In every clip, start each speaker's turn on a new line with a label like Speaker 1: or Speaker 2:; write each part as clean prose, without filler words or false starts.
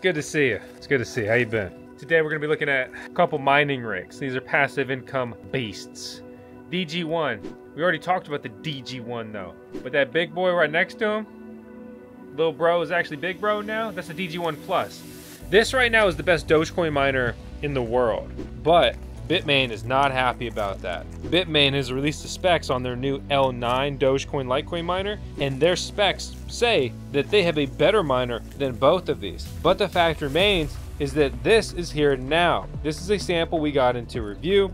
Speaker 1: good to see you. It's good to see you. How you been? Today we're going to be looking at a couple mining rigs. These are passive income beasts. DG1. We already talked about the DG1 though. But that big boy right next to him, little bro is actually big bro now. That's the DG1 Plus. This right now is the best Dogecoin miner in the world. But Bitmain is not happy about that. Bitmain has released the specs on their new L9 Dogecoin and Litecoin miner, and their specs say that they have a better miner than both of these. But the fact remains is that this is here now. This is a sample we got into review,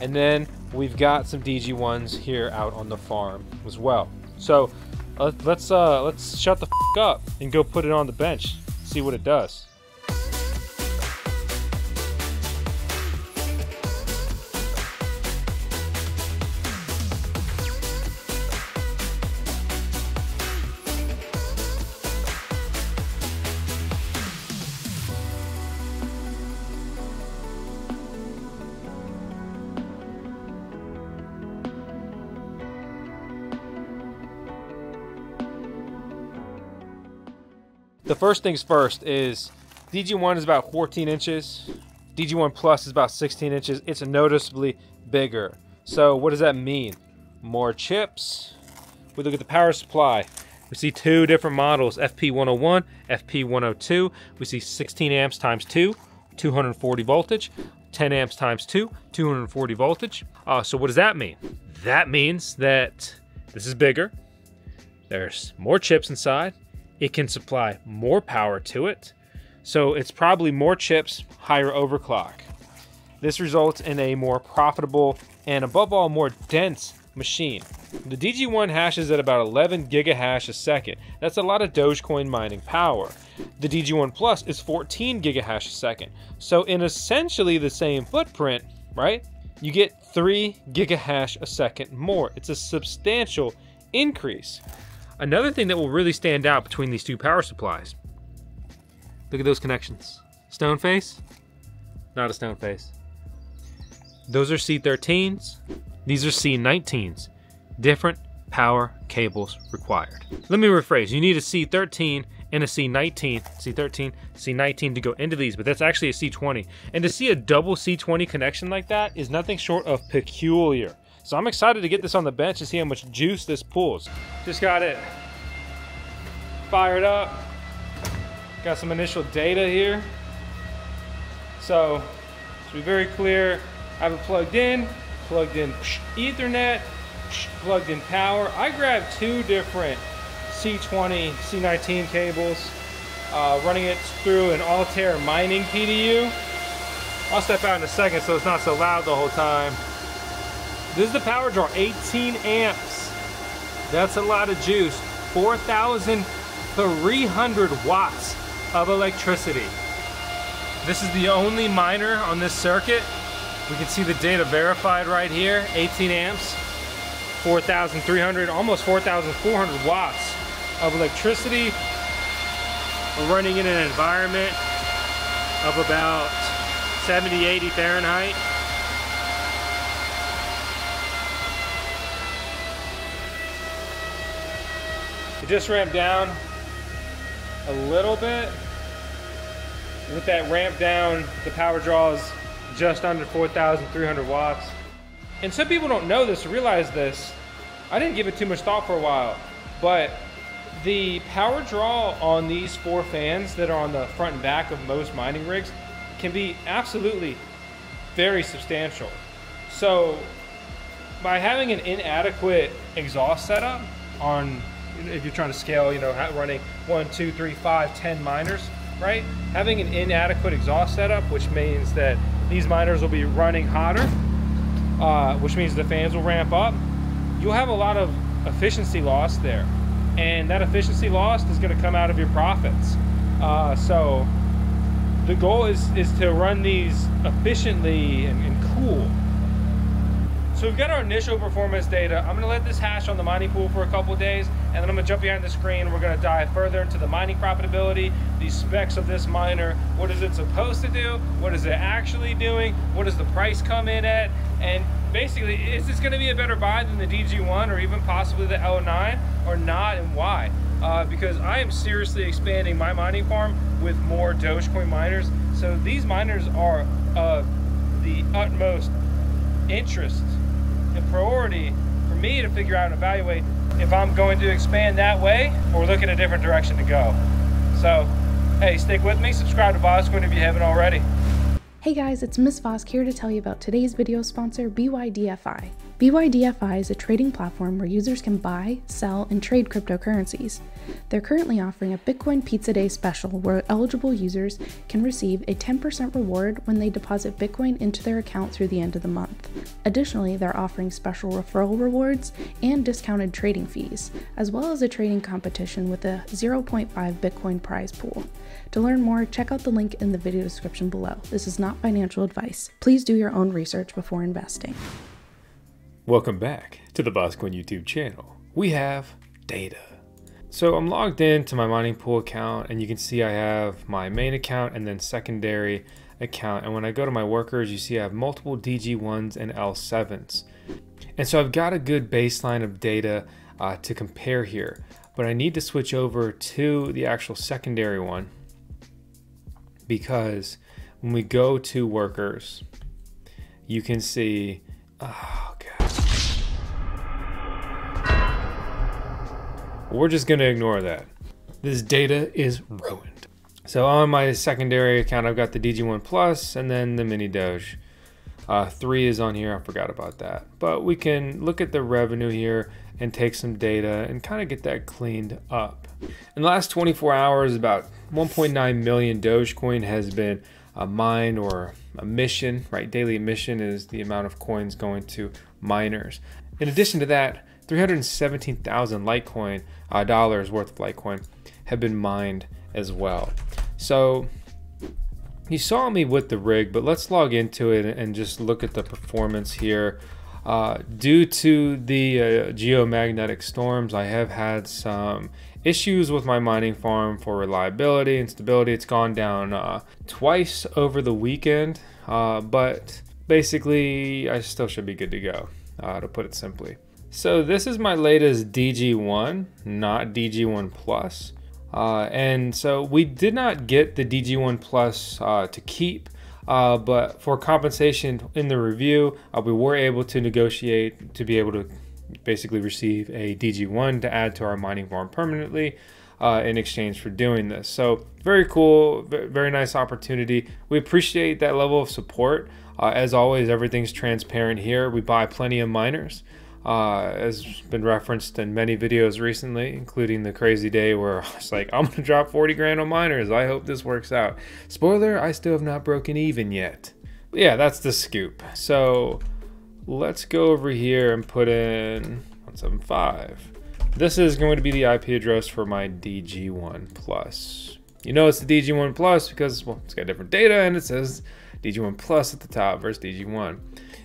Speaker 1: and then we've got some DG1s here out on the farm as well. So let's shut the f up and go put it on the bench, see what it does. The first things first is DG1 is about 14 inches. DG1 Plus is about 16 inches. It's noticeably bigger. So what does that mean? More chips. We look at the power supply. We see two different models, FP101, FP102. We see 16 amps times 2, 240 voltage. 10 amps times 2, 240 voltage. So what does that mean? That means that this is bigger. There's more chips inside. It can supply more power to it. So it's probably more chips, higher overclock. This results in a more profitable and above all more dense machine. The DG1 hashes at about 11 gigahash a second. That's a lot of Dogecoin mining power. The DG1 Plus is 14 gigahash a second. So in essentially the same footprint, right? You get 3 gigahash a second more. It's a substantial increase. Another thing that will really stand out between these two power supplies. Look at those connections. Stone face? Not a stone face. Those are C13s. These are C19s. Different power cables required. Let me rephrase. You need a C13 and a C19. C13, C19 to go into these, but that's actually a C20. And to see a double C20 connection like that is nothing short of peculiar. So I'm excited to get this on the bench and see how much juice this pulls. Just got it fired up. Got some initial data here. So to be very clear, I have it plugged in Ethernet, plugged in power. I grabbed two different C20, C19 cables, running it through an Altair mining PDU. I'll step out in a second so it's not so loud the whole time. This is the power draw, 18 amps. That's a lot of juice. 4,300 watts of electricity. This is the only miner on this circuit. We can see the data verified right here, 18 amps, 4,300, almost 4,400 watts of electricity. We're running in an environment of about 70, 80 Fahrenheit. It just ramped down a little bit. With that ramp down, the power draw is just under 4,300 watts. And some people don't know this or realize this. I didn't give it too much thought for a while, but the power draw on these 4 fans that are on the front and back of most mining rigs can be absolutely very substantial. So by having an inadequate exhaust setup on, if you're trying to scale, you know, running 1, 2, 3, 5, 10 miners, right? Having an inadequate exhaust setup, which means that these miners will be running hotter, which means the fans will ramp up. You'll have a lot of efficiency loss there. And that efficiency loss is gonna come out of your profits. So the goal is to run these efficiently and cool. So we've got our initial performance data. I'm gonna let this hash on the mining pool for a couple of days, and then I'm gonna jump behind the screen. We're gonna dive further into the mining profitability, the specs of this miner, what is it supposed to do, what is it actually doing, what does the price come in at, and basically, is this gonna be a better buy than the DG1 or even possibly the L9 or not, and why? because I am seriously expanding my mining farm with more Dogecoin miners. So these miners are of the utmost interest and priority for me to figure out and evaluate if I'm going to expand that way or look in a different direction to go. So, hey, stick with me, subscribe to VoskCoin if you haven't already.
Speaker 2: Hey guys, it's Miss Vosk here to tell you about today's video sponsor, BYDFI. BYDFI is a trading platform where users can buy, sell, and trade cryptocurrencies. They're currently offering a Bitcoin Pizza Day special where eligible users can receive a 10% reward when they deposit Bitcoin into their account through the end of the month. Additionally, they're offering special referral rewards and discounted trading fees, as well as a trading competition with a 0.5 Bitcoin prize pool. To learn more, check out the link in the video description below. This is not financial advice. Please do your own research before investing.
Speaker 1: Welcome back to the VoskCoin YouTube channel. We have data. So I'm logged into my mining pool account, and you can see I have my main account and then secondary account. And when I go to my workers, you see I have multiple DG1s and L7s. And so I've got a good baseline of data to compare here, but I need to switch over to the actual secondary one, because when we go to workers, you can see, oh God. We're just gonna ignore that. This data is ruined. So on my secondary account, I've got the DG1 Plus and then the mini Doge. 3 is on here, I forgot about that. But we can look at the revenue here and take some data and kind of get that cleaned up. In the last 24 hours, about 1.9 million Dogecoin has been mined, or emission, right? Daily emission is the amount of coins going to miners. In addition to that, 317,000 Litecoin, dollars worth of Litecoin have been mined as well. So you saw me with the rig, but let's log into it and just look at the performance here. Due to the geomagnetic storms, I have had some issues with my mining farm for reliability and stability. It's gone down twice over the weekend, but basically I still should be good to go, to put it simply. So this is my latest DG1, not DG1 Plus. And so we did not get the DG1 Plus to keep, but for compensation in the review, we were able to negotiate to be able to basically receive a DG1 to add to our mining farm permanently in exchange for doing this. So very cool, very nice opportunity. We appreciate that level of support. As always, everything's transparent here. We buy plenty of miners. Has been referenced in many videos recently, including the crazy day where I was like, I'm gonna drop 40 grand on miners. I hope this works out. Spoiler, I still have not broken even yet. But yeah, that's the scoop. So let's go over here and put in 175. This is going to be the IP address for my DG1 Plus. You know it's the DG1 Plus because, well, it's got different data and it says DG1 Plus at the top versus DG1.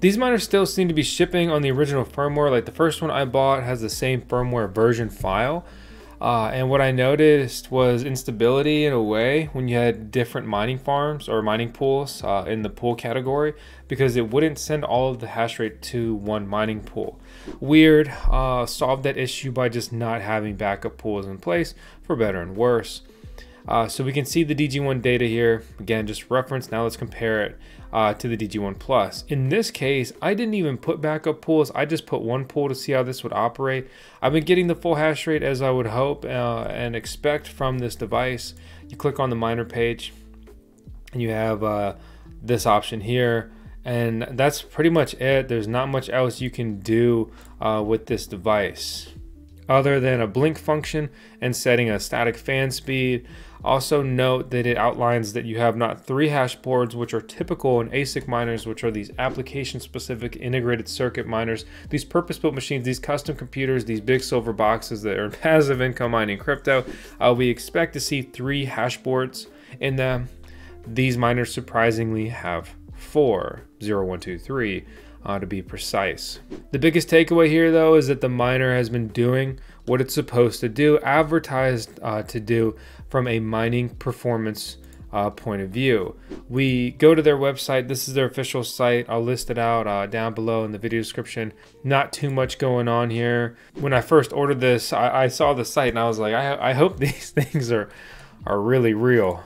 Speaker 1: These miners still seem to be shipping on the original firmware. Like the first one I bought has the same firmware version file. And what I noticed was instability in a way when you had different mining farms or mining pools in the pool category, because it wouldn't send all of the hash rate to one mining pool. Weird. Solved that issue by just not having backup pools in place, for better and worse. So we can see the DG1 data here. Again, just reference. Now let's compare it to the DG1 Plus. In this case, I didn't even put backup pools. I just put one pool to see how this would operate. I've been getting the full hash rate as I would hope and expect from this device. You click on the miner page and you have this option here. And that's pretty much it. There's not much else you can do with this device other than a blink function and setting a static fan speed. Also note that it outlines that you have not 3 hash boards, which are typical in ASIC miners, which are these application-specific integrated circuit miners, these purpose-built machines, these custom computers, these big silver boxes that are passive income mining crypto. We expect to see 3 hash boards in them. These miners surprisingly have 4, 0, 1, 2, 3. To be precise. The biggest takeaway here though is that the miner has been doing what it's supposed to do, advertised to do from a mining performance point of view. We go to their website. This is their official site. I'll list it out down below in the video description. Not too much going on here. When I first ordered this, I saw the site and I was like, I hope these things are really real.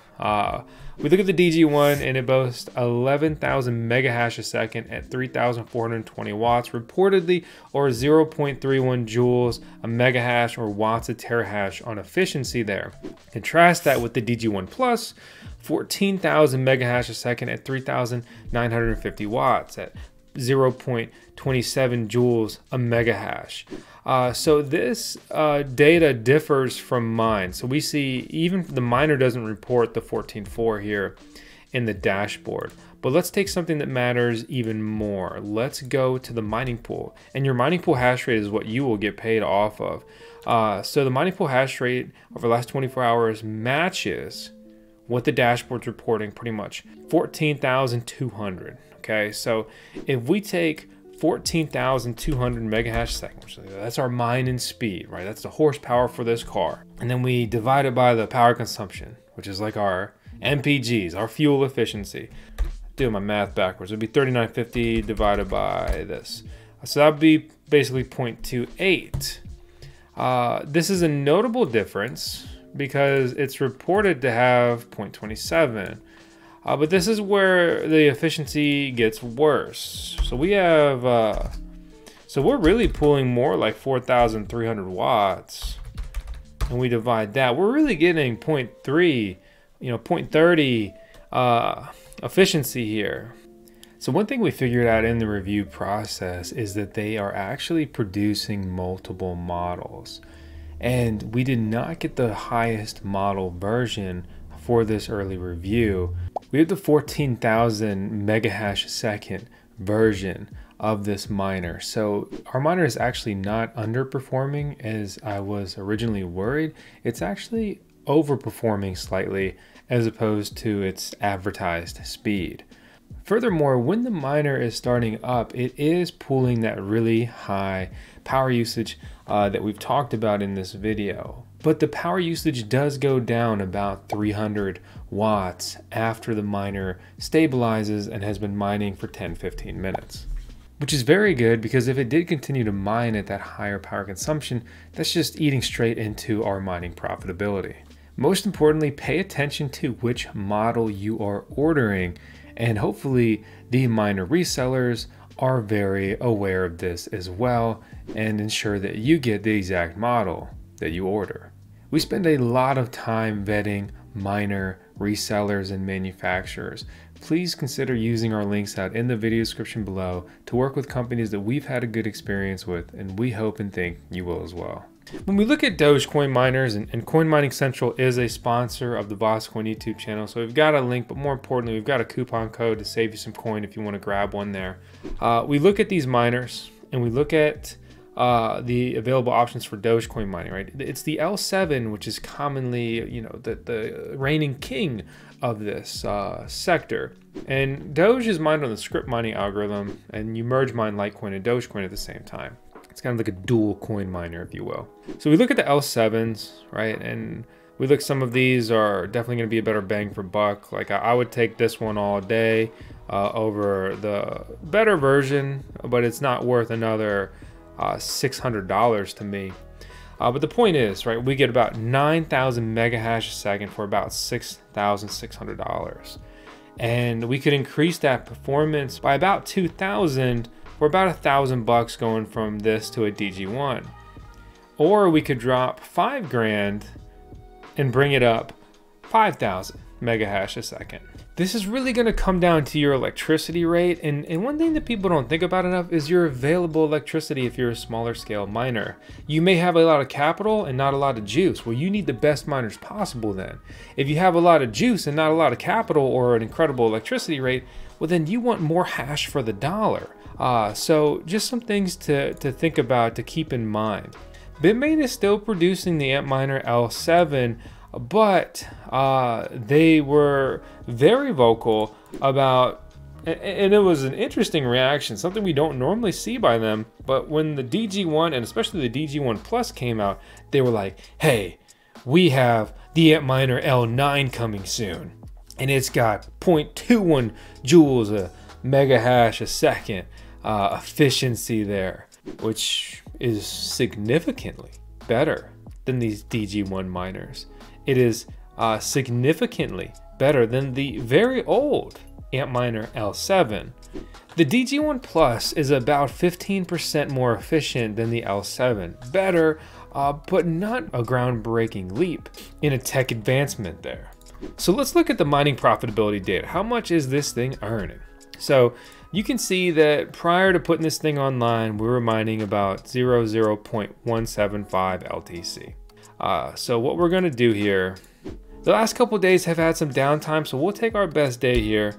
Speaker 1: We look at the DG1 and it boasts 11,000 mega hash a second at 3,420 watts reportedly, or 0.31 joules a mega hash or watts a terahash on efficiency there. Contrast that with the DG1 Plus, 14,000 mega hash a second at 3,950 watts at 0.27 joules a mega hash. So this data differs from mine. So we see even the miner doesn't report the 14.4 here in the dashboard. But let's take something that matters even more. Let's go to the mining pool. And your mining pool hash rate is what you will get paid off of. So the mining pool hash rate over the last 24 hours matches what the dashboard's reporting pretty much, 14,200. Okay, so if we take 14,200 mega hash seconds, that's our mining speed, right? That's the horsepower for this car. And then we divide it by the power consumption, which is like our MPGs, our fuel efficiency. Doing my math backwards, it'd be 3950 divided by this. So that'd be basically 0.28. This is a notable difference because it's reported to have 0.27. But this is where the efficiency gets worse. So we have, so we're really pulling more like 4,300 watts, and we divide that. We're really getting 0.3, 0.30 efficiency here. So one thing we figured out in the review process is that they are actually producing multiple models, and we did not get the highest model version for this early review. We have the 14,000 mega hash a second version of this miner. So our miner is actually not underperforming as I was originally worried. It's actually overperforming slightly as opposed to its advertised speed. Furthermore, when the miner is starting up, it is pulling that really high power usage that we've talked about in this video. But the power usage does go down about 300 watts after the miner stabilizes and has been mining for 10-15 minutes. Which is very good, because if it did continue to mine at that higher power consumption, that's just eating straight into our mining profitability. Most importantly, pay attention to which model you are ordering, and hopefully the miner resellers are very aware of this as well and ensure that you get the exact model that you order. We spend a lot of time vetting miner resellers and manufacturers. Please consider using our links out in the video description below to work with companies that we've had a good experience with, and we hope and think you will as well. When we look at Dogecoin miners, and Coin Mining Central is a sponsor of the VoskCoin YouTube channel, so we've got a link, but more importantly, we've got a coupon code to save you some coin if you want to grab one there. We look at these miners and we look at the available options for Dogecoin mining, right? It's the L7, which is commonly, the reigning king of this sector. And Doge is mined on the script mining algorithm, and you merge mine Litecoin and Dogecoin at the same time. It's kind of like a dual coin miner, if you will. So we look at the L7s, right? And we look, some of these are definitely going to be a better bang for buck. Like I would take this one all day over the better version, but it's not worth another $600 to me. But the point is, right, we get about 9,000 mega hash a second for about $6,600. And we could increase that performance by about 2,000 for about $1,000 going from this to a DG1. Or we could drop $5,000 and bring it up 5,000 mega hash a second. This is really going to come down to your electricity rate, and one thing that people don't think about enough is your available electricity if you're a smaller scale miner. You may have a lot of capital and not a lot of juice. Well, you need the best miners possible then. If you have a lot of juice and not a lot of capital or an incredible electricity rate, well then you want more hash for the dollar. So just some things to think about, to keep in mind. Bitmain is still producing the Antminer L7, but they were very vocal about, and it was an interesting reaction, something we don't normally see by them, but when the DG1 and especially the DG1 Plus came out, they were like, hey, we have the Antminer L9 coming soon. and it's got 0.21 joules a mega hash a second efficiency there, which is significantly better than these DG1 miners. It is significantly better than the very old Antminer L7. The DG1 Plus is about 15% more efficient than the L7. Better, but not a groundbreaking leap in a tech advancement there. So let's look at the mining profitability data. How much is this thing earning? So you can see that prior to putting this thing online, we were mining about 0.175 LTC. So what we're gonna do here, the last couple of days have had some downtime, so we'll take our best day here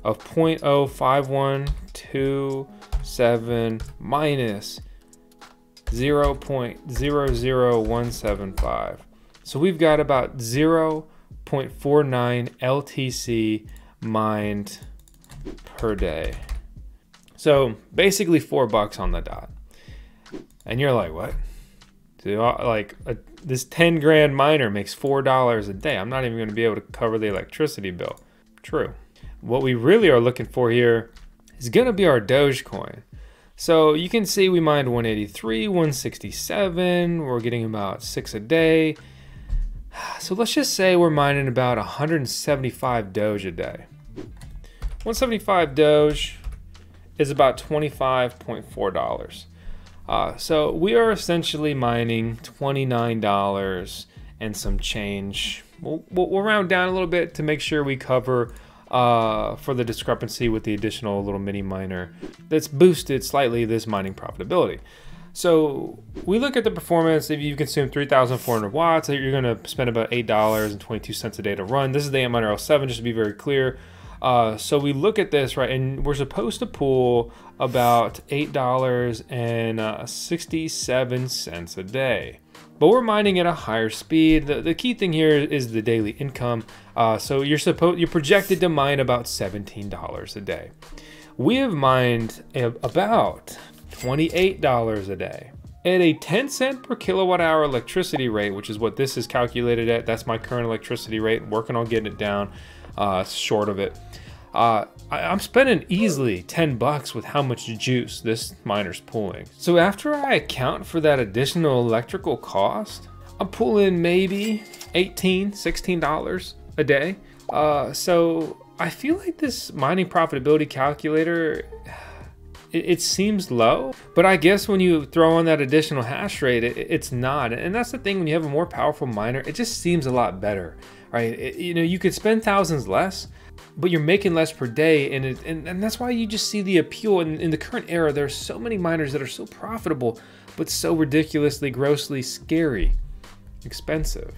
Speaker 1: of 0.0512 minus 0.00175. So we've got about 0.49 LTC mined per day. So basically $4 on the dot. And you're like, what? This 10 grand miner makes $4 a day. I'm not even going to be able to cover the electricity bill. True. What we really are looking for here is going to be our Dogecoin. So you can see we mined 183, 167. We're getting about 6 a day. So let's just say we're mining about 175 Doge a day. 175 Doge is about $25.4. So we are essentially mining $29 and some change. We'll round down a little bit to make sure we cover for the discrepancy with the additional little mini miner that's boosted slightly this mining profitability. So we look at the performance. If you consume 3,400 watts, you're going to spend about $8.22 a day to run. This is the Antminer L7, just to be very clear. So we look at this, right, and we're supposed to pull about $8.67 a day. But we're mining at a higher speed. The key thing here is the daily income. So you're projected to mine about $17 a day. We have mined about $28 a day at a 10 cent per kilowatt hour electricity rate, which is what this is calculated at. That's my current electricity rate. Working on getting it down, short of it. I'm spending easily $10 with how much juice this miner's pulling. So after I account for that additional electrical cost, I'm pulling maybe $18, $16 a day. So I feel like this mining profitability calculator, it seems low, but I guess when you throw on that additional hash rate, it's not. And that's the thing, when you have a more powerful miner, it just seems a lot better, right? You could spend thousands less, but you're making less per day, and that's why you just see the appeal. In the current era, there's so many miners that are so profitable, but so ridiculously, grossly scary, expensive.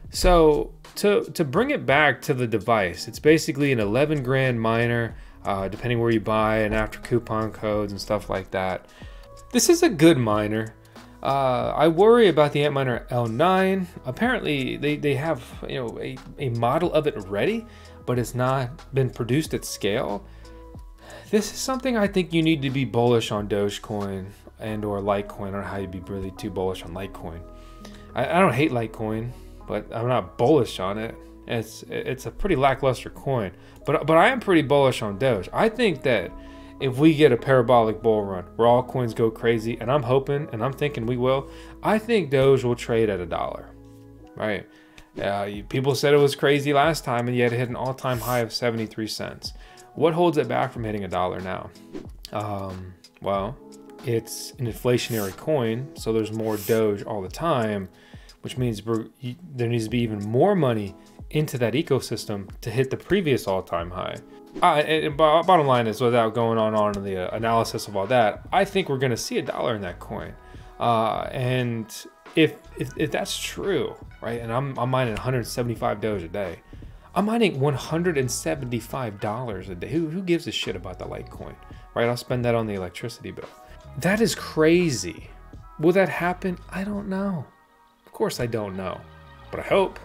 Speaker 1: So to bring it back to the device, it's basically an 11 grand miner, depending where you buy and after coupon codes and stuff like that. This is a good miner. I worry about the Antminer L9. Apparently they have a model of it ready, but it's not been produced at scale. This is something I think you need to be bullish on Dogecoin and or Litecoin. I don't know how you'd be really too bullish on Litecoin. I don't hate Litecoin, but I'm not bullish on it. It's a pretty lackluster coin, but I am pretty bullish on Doge. I think that if we get a parabolic bull run where all coins go crazy, and I'm hoping and I'm thinking we will, I think Doge will trade at $1, right? People said it was crazy last time, and yet it hit an all-time high of 73 cents. What holds it back from hitting $1 now? Well, it's an inflationary coin, so there's more Doge all the time, which means there needs to be even more money into that ecosystem to hit the previous all-time high. Bottom line is, without going on in the analysis of all that, I think we're going to see $1 in that coin. And if that's true, right, and I'm mining 175 Doge a day, I'm mining $175 a day. Who gives a shit about the Litecoin, right? I'll spend that on the electricity bill. That is crazy. Will that happen? I don't know. Of course I don't know, but I hope.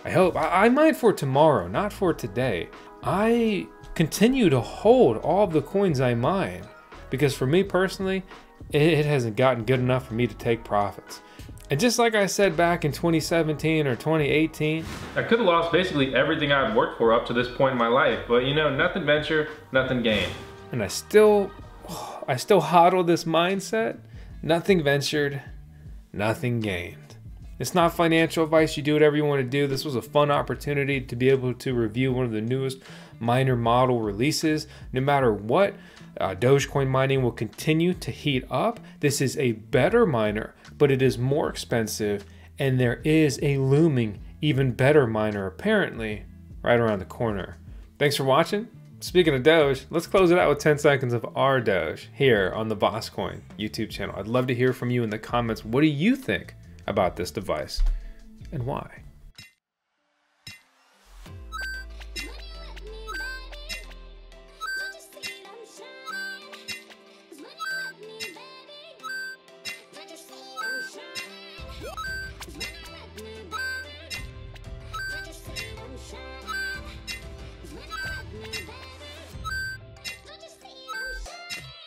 Speaker 1: I mine for tomorrow, not for today. I continue to hold all of the coins I mine because for me personally, it hasn't gotten good enough for me to take profits. And just like I said back in 2017 or 2018, I could have lost basically everything I've worked for up to this point in my life, but you know, nothing venture, nothing gain. And I still hodl this mindset, nothing ventured, nothing gained. It's not financial advice, you do whatever you want to do. This was a fun opportunity to be able to review one of the newest miner model releases. No matter what, Dogecoin mining will continue to heat up. This is a better miner, but it is more expensive, and there is a looming, even better miner apparently right around the corner. Thanks for watching. Speaking of Doge, let's close it out with 10 seconds of our Doge here on the VoskCoin YouTube channel. I'd love to hear from you in the comments. What do you think about this device and why?
Speaker 3: Let your